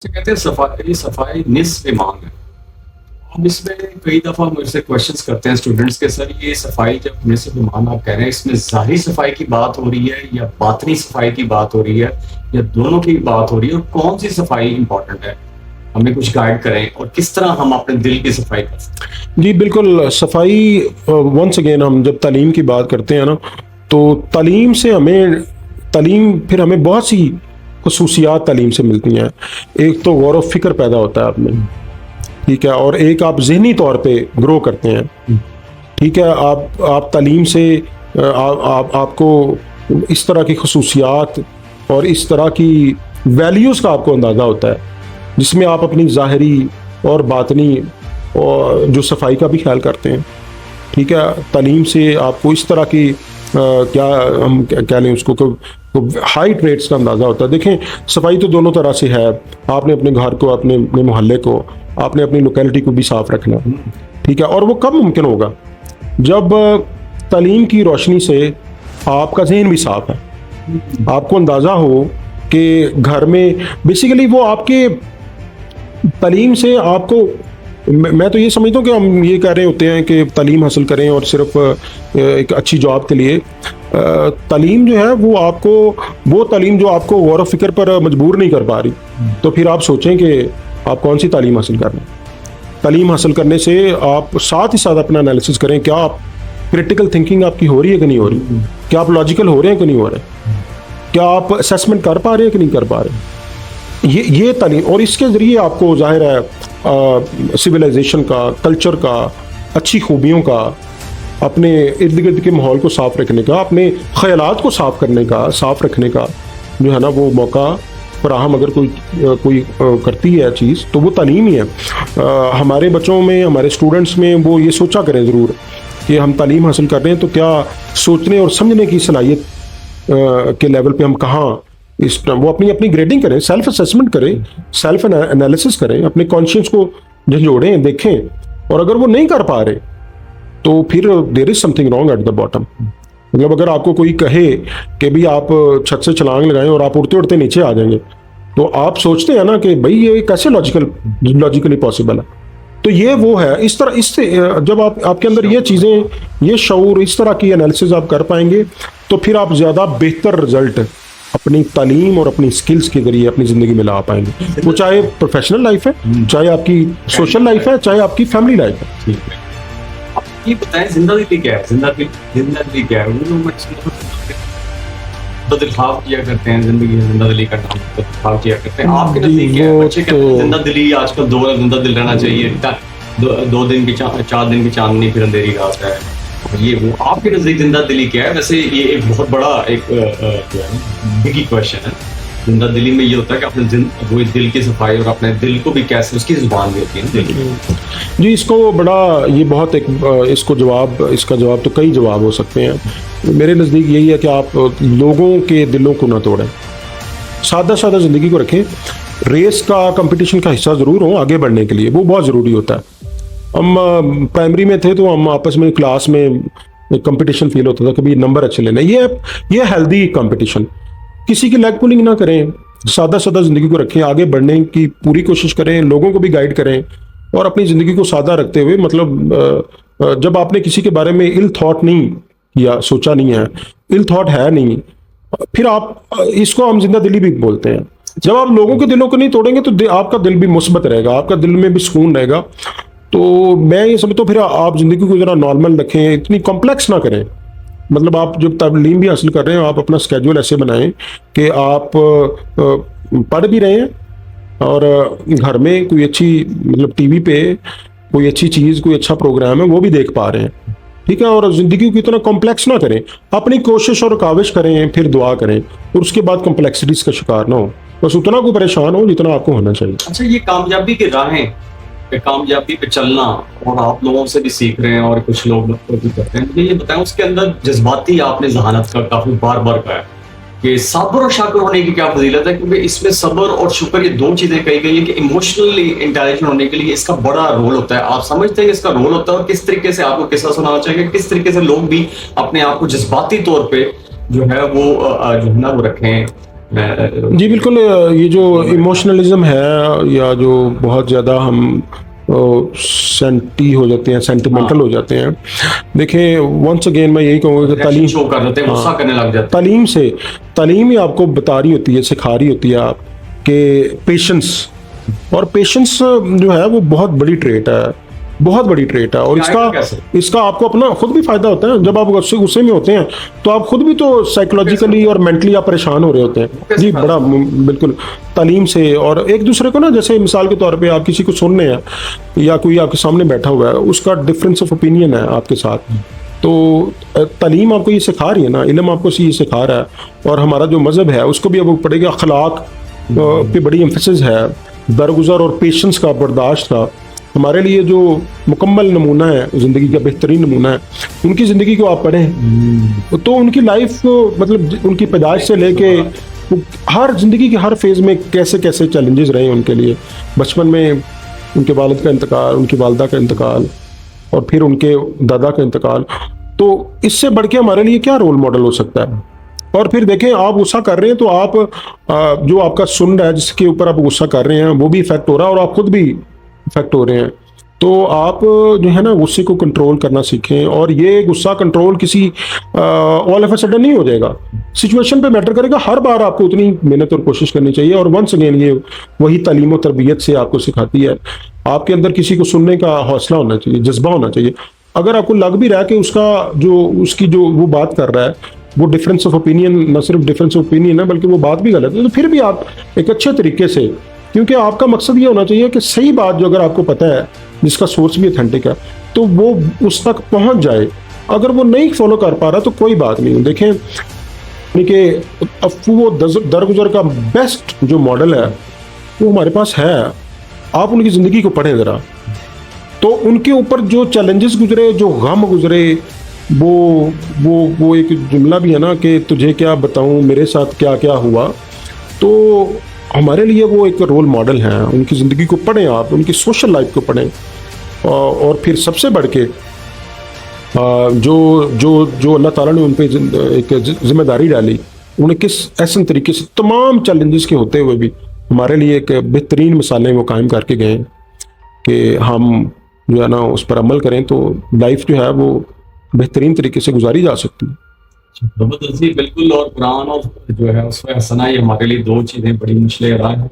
کہتے ہیں صفائی نصف ایمان ہے. اب اس میں کئی دفعہ مجھ سے کوشچنس کرتے ہیں اسٹوڈنٹس کے، سر یہ صفائی جب نصف ایمان آپ کہہ رہے ہیں، اس میں ظاہری صفائی کی بات ہو رہی ہے یا باطنی صفائی کی بات ہو رہی ہے یا دونوں کی بات ہو رہی ہے، اور کون سی صفائی امپورٹنٹ ہے؟ ہمیں کچھ گائیڈ کریں، اور کس طرح ہم اپنے دل کی صفائی کر سکتے ہیں. جی بالکل. صفائی ونس اگین ہم جب تعلیم کی بات کرتے ہیں نا، تو تعلیم پھر ہمیں بہت سی خصوصیات تعلیم سے ملتی ہیں. ایک تو غور و فکر پیدا ہوتا ہے آپ میں، ٹھیک ہے، اور ایک آپ ذہنی طور پہ گرو کرتے ہیں، ٹھیک ہے. آپ تعلیم سے آپ کو اس طرح کی خصوصیات اور اس طرح کی ویلیوز کا آپ کو اندازہ ہوتا ہے، جس میں آپ اپنی ظاہری اور باطنی اور جو صفائی کا بھی خیال کرتے ہیں، ٹھیک ہے. تعلیم سے آپ کو اس طرح کی کیا ہم کہہ لیں اس کو ہائی ٹریٹس کا اندازہ ہوتا ہے. دیکھیں، صفائی تو دونوں طرح سے ہے. آپ نے اپنے گھر کو، اپنے محلے کو، آپ نے اپنی لوکیلٹی کو بھی صاف رکھنا، ٹھیک ہے. اور وہ کب ممکن ہوگا؟ جب تعلیم کی روشنی سے آپ کا ذہن بھی صاف ہے، آپ کو اندازہ ہو کہ گھر میں بیسیکلی وہ آپ کے تعلیم سے آپ کو، میں تو یہ سمجھتا ہوں کہ ہم یہ کہہ رہے ہوتے ہیں کہ تعلیم حاصل کریں اور صرف ایک اچھی جاب کے لیے. تعلیم جو ہے وہ تعلیم جو آپ کو غور و فکر پر مجبور نہیں کر پا رہی، تو پھر آپ سوچیں کہ آپ کون سی تعلیم حاصل کر رہے ہیں. تعلیم حاصل کرنے سے آپ ساتھ ہی ساتھ اپنا انالیسس کریں، کیا آپ کریٹیکل تھنکنگ آپ کی ہو رہی ہے کہ نہیں ہو رہی، کیا آپ لاجیکل ہو رہے ہیں کہ نہیں ہو رہے، کیا آپ اسیسمنٹ کر پا رہے ہیں کہ نہیں کر پا رہے. یہ تعلیم، اور اس کے ذریعے آپ کو ظاہر ہے سویلائزیشن کا، کلچر کا، اچھی خوبیوں کا، اپنے ارد گرد کے ماحول کو صاف رکھنے کا، اپنے خیالات کو صاف کرنے کا، صاف رکھنے کا جو ہے نا وہ موقع فراہم اگر کوئی کرتی ہے چیز، تو وہ تعلیم ہی ہے. ہمارے بچوں میں، ہمارے اسٹوڈنٹس میں وہ یہ سوچا کریں ضرور کہ ہم تعلیم حاصل کر رہے ہیں تو کیا سوچنے اور سمجھنے کی صلاحیت کے لیول پہ ہم کہاں، وہ اپنی گریڈنگ کریں، سیلف اسیسمنٹ کریں، سیلف انالیسس کریں، اپنے کانشیس کو جھنجھوڑیں، دیکھیں. اور اگر وہ نہیں کر پا رہے تو پھر there is something wrong at the bottom. مطلب اگر آپ کو کوئی کہے کہ بھی آپ چھت سے چھلانگ لگائیں اور آپ اڑتے اڑتے نیچے آ جائیں گے، تو آپ سوچتے ہیں نا کہ بھائی یہ کیسے لاجیکلی پاسبل ہے. تو یہ وہ ہے، اس طرح، اس سے جب آپ کے اندر یہ چیزیں، یہ شعور، اس طرح کی انالیسز آپ کر پائیں گے، تو پھر آپ زیادہ بہتر رزلٹ اپنی تعلیم اور اپنی سکلز کے ذریعے اپنی زندگی میں لا پائیں گے. وہ چاہے پروفیشنل لائف ہے، چاہے آپ کی سوشل لائف ہے، چاہے آپ کی فیملی لائف ہے. یہ بتائیں زندگی کیا ہے؟ زندگی کیا ہے؟ وہ لوگ بدل خواب کیا کرتے ہیں، زندگی زندہ دلی کا نام بدل خواب کیا کرتے ہیں. آپ کے نزدیک کیا ہے؟ بچے کہتے ہیں زندہ دلی آج کل دور ہے، زندہ دل رہنا چاہیے، 2 دن کی 4 دن کی چاندنی پھر اندھیری رات ہے. یہ وہ آپ کے نزدیک زندہ دلی کیا ہے؟ ویسے یہ ایک بہت بڑا ایک بگی کویشچن ہے. زندہ دلی میں یہ ہوتا ہے کہ اپنے وہ دل کی صفائی اور اپنے دل کو بھی کیسے، اس کی زبان بھی ہوتی ہے دل کی. جی اس کو بڑا، یہ بہت ایک، اس کا جواب تو کئی جواب ہو سکتے ہیں. میرے نزدیک یہی ہے کہ آپ لوگوں کے دلوں کو نہ توڑیں، سادہ سادہ زندگی کو رکھیں. ریس کا، کمپٹیشن کا حصہ ضرور ہوں آگے بڑھنے کے لیے، وہ بہت ضروری ہوتا ہے. ہم پرائمری میں تھے تو ہم آپس میں کلاس میں کمپٹیشن فیل ہوتا تھا، کبھی نمبر اچھے لینا. یہ ہیلدی کمپٹیشن. کسی کی لیگ پولنگ نہ کریں، سادہ سادہ زندگی کو رکھیں، آگے بڑھنے کی پوری کوشش کریں، لوگوں کو بھی گائیڈ کریں، اور اپنی زندگی کو سادہ رکھتے ہوئے، مطلب جب آپ نے کسی کے بارے میں ill thought نہیں کیا، سوچا نہیں ہے، ill thought ہے نہیں، پھر آپ اس کو ہم زندہ دلی بھی بولتے ہیں. جب آپ لوگوں کے دلوں کو نہیں توڑیں گے تو آپ کا دل بھی مثبت رہے گا، آپ کا دل میں بھی سکون رہے گا. تو میں یہ سمجھتا ہوں پھر آپ زندگی کو ذرا نارمل رکھیں، اتنی کمپلیکس نہ کریں. مطلب آپ جب تعلیم بھی حاصل کر رہے ہیں، آپ اپنا اسکیجول ایسے بنائیں کہ آپ پڑھ بھی رہے ہیں اور گھر میں کوئی اچھی، مطلب ٹی وی پہ کوئی اچھی چیز، کوئی اچھا پروگرام ہے وہ بھی دیکھ پا رہے ہیں، ٹھیک ہے. اور زندگی کو اتنا کمپلیکس نہ کریں، اپنی کوشش اور کاوش کریں، پھر دعا کریں، اور اس کے بعد کمپلیکسٹیز کا شکار نہ ہو، بس اتنا کو پریشان ہو جتنا آپ کو ہونا چاہیے. اچھا، یہ کامیابی کی راہیں، کامیابی پہ چلنا، اور آپ لوگوں سے بھی سیکھ رہے ہیں اور کچھ لوگ بھی کرتے ہیں، مجھے یہ بتائیں اس کے اندر جذباتی آپ نے ذہانت کا کافی بار بار کہا ہے کہ صبر اور شاکر ہونے کی کیا فضیلت ہے، کیونکہ اس میں صبر اور شکر یہ 2 چیزیں کہی گئی ہیں کہ ایموشنلی انٹیلیجنٹ ہونے کے لیے اس کا بڑا رول ہوتا ہے. آپ سمجھتے ہیں کہ اس کا رول ہوتا ہے، اور کس طریقے سے آپ کو قصہ سنانا چاہیے، کس طریقے سے لوگ بھی اپنے آپ کو جذباتی طور پہ جو ہے وہ رکھیں، جی بالکل، یہ جو ایموشنلزم ہے یا جو بہت زیادہ ہم سینٹی ہو جاتے ہیں، سینٹیمنٹل ہو جاتے ہیں، دیکھیں ونس اگین میں یہی کہوں گا کہ تعلیم شو کر دیتے ہیں، غصہ کرنے لگ جاتے ہیں. تعلیم ہی آپ کو بتا رہی ہوتی ہے، سکھا رہی ہوتی ہے آپ کہ پیشنس، اور پیشنس جو ہے وہ بہت بڑی ٹریٹ ہے، بہت بڑی ٹریٹ ہے، اور اس کا آپ کو اپنا خود بھی فائدہ ہوتا ہے. جب آپ غصے میں ہوتے ہیں تو آپ خود بھی تو سائیکولوجیکلی اور مینٹلی آپ پریشان ہو رہے ہوتے ہیں. جی بڑا بالکل تعلیم سے، اور ایک دوسرے کو نا، جیسے مثال کے طور پہ آپ کسی کو سننے ہیں یا کوئی آپ کے سامنے بیٹھا ہوا ہے، اس کا ڈفرینس آف اوپینین ہے آپ کے ساتھ، تو تعلیم آپ کو یہ سکھا رہی ہے نا، علم آپ کو یہ سکھا رہا ہے. اور ہمارا جو مذہب ہے اس کو بھی اب پڑھے گا، اخلاق پہ بڑی ایمفیسس ہے، درگزر اور پیشنس کا، برداشت کا. ہمارے لیے جو مکمل نمونہ ہے زندگی کا، بہترین نمونہ ہے، ان کی زندگی کو آپ پڑھیں تو ان کی لائف، مطلب ان کی پیدائش سے لے کے ہر زندگی کے ہر فیز میں کیسے کیسے چیلنجز رہے ان کے لیے. بچپن میں ان کے والد کا انتقال، ان کی والدہ کا انتقال، اور پھر ان کے دادا کا انتقال، تو اس سے بڑھ کے ہمارے لیے کیا رول ماڈل ہو سکتا ہے. اور پھر دیکھیں، آپ غصہ کر رہے ہیں تو آپ جو آپ کا سن رہا ہے، جس کے اوپر آپ غصہ کر رہے ہیں، وہ بھی افیکٹ ہو رہا ہے، اور آپ خود بھی افیکٹ ہو رہے ہیں. تو آپ جو ہے نا غصے کو کنٹرول کرنا سیکھیں، اور یہ غصہ کنٹرول کسی آل آف اے سڈن نہیں ہو جائے گا، سچویشن پہ میٹر کرے گا. ہر بار آپ کو اتنی محنت اور کوشش کرنی چاہیے. اور ونس اگین یہ وہی تعلیم و تربیت سے آپ کو سکھاتی ہے. آپ کے اندر کسی کو سننے کا حوصلہ ہونا چاہیے، جذبہ ہونا چاہیے. اگر آپ کو لگ بھی رہا ہے کہ اس کی جو وہ بات کر رہا ہے وہ ڈفرینس آف اوپینین، نہ صرف ڈفرینس آف اوپینین ہے بلکہ وہ بات بھی غلط ہے، تو پھر بھی آپ ایک اچھے طریقے سے، کیونکہ آپ کا مقصد یہ ہونا چاہیے کہ صحیح بات جو اگر آپ کو پتہ ہے، جس کا سورس بھی اتھینٹک ہے، تو وہ اس تک پہنچ جائے. اگر وہ نہیں فالو کر پا رہا تو کوئی بات نہیں. دیکھیں کہ افو درگزر کا بیسٹ جو ماڈل ہے وہ ہمارے پاس ہے. آپ ان کی زندگی کو پڑھیں ذرا، تو ان کے اوپر جو چیلنجز گزرے، جو غم گزرے، وہ ایک جملہ بھی ہے نا کہ تجھے کیا بتاؤں میرے ساتھ کیا کیا ہوا. تو ہمارے لیے وہ ایک رول ماڈل ہیں. ان کی زندگی کو پڑھیں، آپ ان کی سوشل لائف کو پڑھیں، اور پھر سب سے بڑھ کے جو اللہ تعالیٰ نے ان پہ ایک ذمہ داری ڈالی، انہیں کس احسن طریقے سے تمام چیلنجز کے ہوتے ہوئے بھی ہمارے لیے ایک بہترین مثالیں وہ قائم کر کے گئے ہیں کہ ہم جو ہے نا اس پر عمل کریں تو لائف جو ہے وہ بہترین طریقے سے گزاری جا سکتی ہے. بالکل. اور قرآن اور جو ہے اس میں حسنہ، یہ ہمارے لیے دو چیزیں بڑی مشکل رائے ہیں.